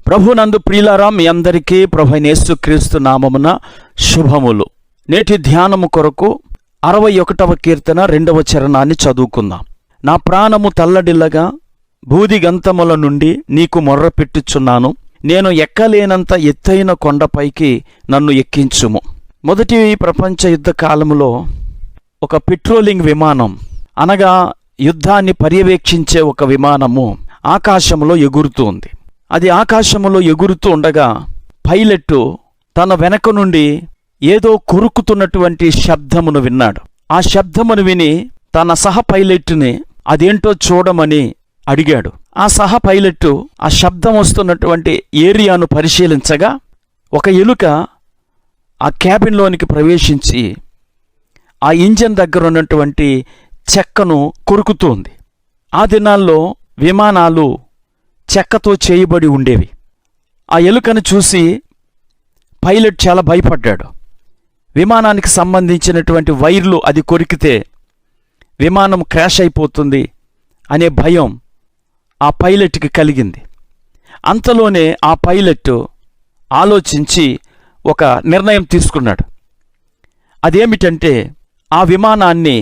ప్రభునందు ప్రియులారా, మీ అందరికీ ప్రభువైన యేసుక్రీస్తు నామమున శుభములు. నేటి ధ్యానము కొరకు 61వ కీర్తన 2వ చరణాన్ని చదువుకుందాం. నా ప్రాణము తల్లడిల్లగా బూదిగంతముల నుండి నీకు మొర్రపెట్టుచున్నాను. నేను ఎక్కలేనంత ఎత్తైన కొండపైకి నన్ను ఎక్కించుము. మొదటి ప్రపంచ యుద్ధ కాలంలో ఒక పెట్రోలింగ్ విమానం, అనగా యుద్ధాన్ని పర్యవేక్షించే ఒక విమానము ఆకాశంలో ఎగురుతుంది. అది ఆకాశంలో ఎగురుతూ ఉండగా పైలట్ తన వెనక నుండి ఏదో కొరుకుతున్నటువంటి శబ్దమును విన్నాడు. ఆ శబ్దమును విని తన సహ పైలట్ని అదేంటో చూడమని అడిగాడు. ఆ సహ పైలట్ ఆ శబ్దం వస్తున్నటువంటి ఏరియాను పరిశీలించగా ఒక ఎలుక ఆ క్యాబిన్లోనికి ప్రవేశించి ఆ ఇంజన్ దగ్గర ఉన్నటువంటి చెక్కను కొరుకుతోంది. ఆ దినాల్లో విమానాలు చెక్కతో చేయబడి ఉండేవి. ఆ ఎలుకను చూసి పైలట్ చాలా భయపడ్డాడు. విమానానికి సంబంధించినటువంటి వైర్లు అది కొరికితే విమానం క్రాష్ అయిపోతుంది అనే భయం ఆ పైలట్కి కలిగింది. అంతలోనే ఆ పైలట్ ఆలోచించి ఒక నిర్ణయం తీసుకున్నాడు. అదేమిటంటే ఆ విమానాన్ని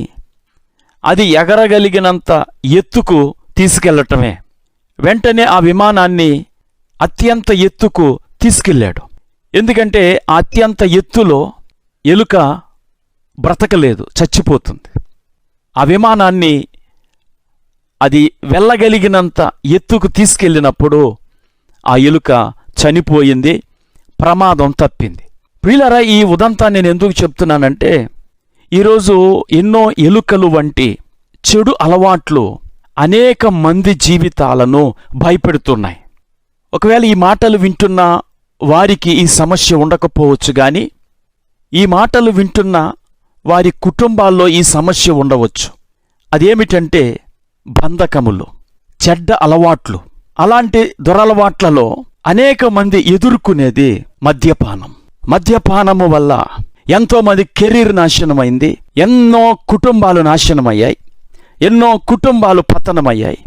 అది ఎగరగలిగినంత ఎత్తుకు తీసుకెళ్లటమే. వెంటనే ఆ విమానాన్ని అత్యంత ఎత్తుకు తీసుకెళ్ళాడు. ఎందుకంటే ఆ అత్యంత ఎత్తులో ఎలుక బ్రతకలేదు, చచ్చిపోతుంది. ఆ విమానాన్ని అది వెళ్ళగలిగినంత ఎత్తుకు తీసుకెళ్ళినప్పుడు ఆ ఎలుక చనిపోయింది, ప్రమాదం తప్పింది. ప్రియులారా, ఈ ఉదంతా నేను ఎందుకు చెప్తున్నానంటే, ఈరోజు ఎన్నో ఎలుకలు వంటి చెడు అలవాట్లు అనేక మంది జీవితాలను భయపెడుతున్నాయి. ఒకవేళ ఈ మాటలు వింటున్న వారికి ఈ సమస్య ఉండకపోవచ్చు, కానీ ఈ మాటలు వింటున్న వారి కుటుంబాల్లో ఈ సమస్య ఉండవచ్చు. అదేమిటంటే బంధకములు, చెడ్డ అలవాట్లు. అలాంటి దురలవాట్లలో అనేక మంది ఎదుర్కొనేది మద్యపానం. మద్యపానము వల్ల ఎంతోమంది కెరీర్ నాశనమైంది, ఎన్నో కుటుంబాలు నాశనమయ్యాయి, ఎన్నో కుటుంబాలు పతనమయ్యాయి,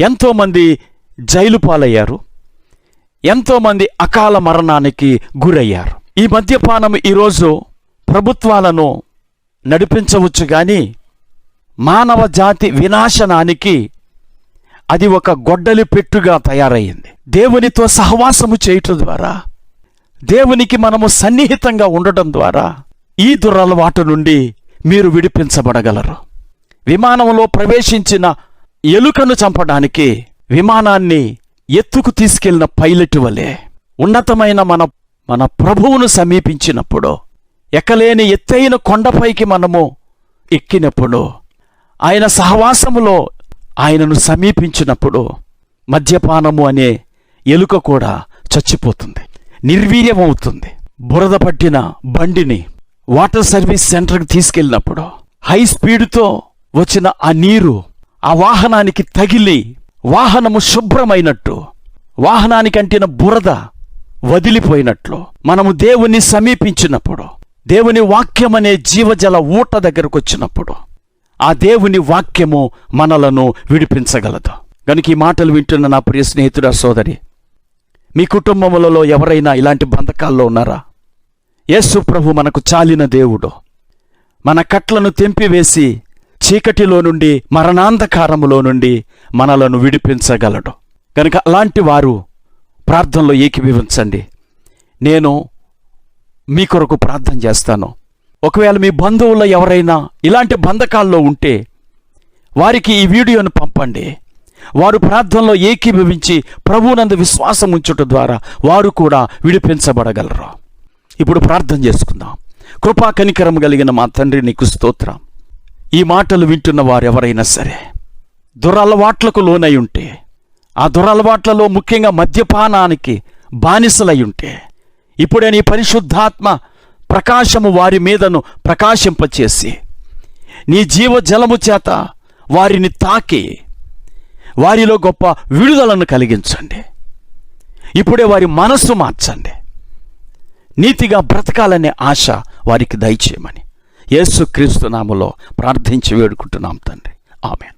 ఎంతోమంది జైలు పాలయ్యారు, ఎంతోమంది అకాల మరణానికి గురయ్యారు. ఈ మద్యపానం ఈరోజు ప్రభుత్వాలను నడిపించవచ్చు, కానీ మానవ జాతి వినాశనానికి అది ఒక గొడ్డలి పెట్టుగా తయారయ్యింది. దేవునితో సహవాసము చేయటం ద్వారా, దేవునికి మనము సన్నిహితంగా ఉండటం ద్వారా ఈ దురలవాటు నుండి మీరు విడిపించబడగలరు. విమానంలో ప్రవేశించిన ఎలుకను చంపడానికి విమానాన్ని ఎత్తుకు తీసుకెళ్లిన పైలట్ వలె ఉన్నతమైన మన ప్రభువును సమీపించినప్పుడు, ఎక్కలేని ఎత్తైన కొండపైకి మనము ఎక్కినప్పుడు, ఆయన సహవాసములో ఆయనను సమీపించినప్పుడు మద్యపానము అనే ఎలుక కూడా చచ్చిపోతుంది, నిర్వీర్యమవుతుంది. బురద పట్టిన బండిని వాటర్ సర్వీస్ సెంటర్కి తీసుకెళ్ళినప్పుడు హై స్పీడ్తో వచ్చిన ఆ నీరు ఆ వాహనానికి తగిలి వాహనము శుభ్రమైనట్టు, వాహనానికి అంటిన బురద వదిలిపోయినట్లు, మనము దేవుని సమీపించినప్పుడు, దేవుని వాక్యమనే జీవజల ఊట దగ్గరకు వచ్చినప్పుడు ఆ దేవుని వాక్యము మనలను విడిపించగలదు. కనుక ఈ మాటలు వింటున్న నా ప్రియ స్నేహితుడా, సోదరి, మీ కుటుంబములలో ఎవరైనా ఇలాంటి బంధకాల్లో ఉన్నారా? యేసు ప్రభు మనకు చాలిన దేవుడు, మన కట్లను తెంపివేసి చీకటిలో నుండి, మరణాంధకారములో నుండి మనలను విడిపించగలడు. కనుక అలాంటి వారు ప్రార్థనలో ఏకీభవించండి. నేను మీ కొరకు ప్రార్థన చేస్తాను. ఒకవేళ మీ బంధువుల్లో ఎవరైనా ఇలాంటి బంధకాల్లో ఉంటే వారికి ఈ వీడియోను పంపండి. వారు ప్రార్థనలో ఏకీభవించి ప్రభువునందు విశ్వాసం ఉంచుట ద్వారా వారు కూడా విడిపించబడగలరు. ఇప్పుడు ప్రార్థన చేసుకుందాం. కృపా కనికరం కలిగిన మా తండ్రి, నీకు స్తోత్రం. ఈ మాటలు వింటున్న వారు ఎవరైనా సరే దురలవాట్లకు లోనై ఉంటే, ఆ దురలవాట్లలో ముఖ్యంగా మద్యపానానికి బానిసలై ఉంటే, ఇప్పుడే నీ పరిశుద్ధాత్మ ప్రకాశము వారి మీదను ప్రకాశింపచేసి నీ జీవజలము చేత వారిని తాకి వారిలో గొప్ప విడుదలను కలిగించండి. ఇప్పుడే వారి మనస్సు మార్చండి. నీతిగా బ్రతకాలనే ఆశ వారికి దయచేయమని యేసుక్రీస్తు నామములో ప్రార్థించి వేడుకుంటున్నాం తండ్రి. ఆమేన్.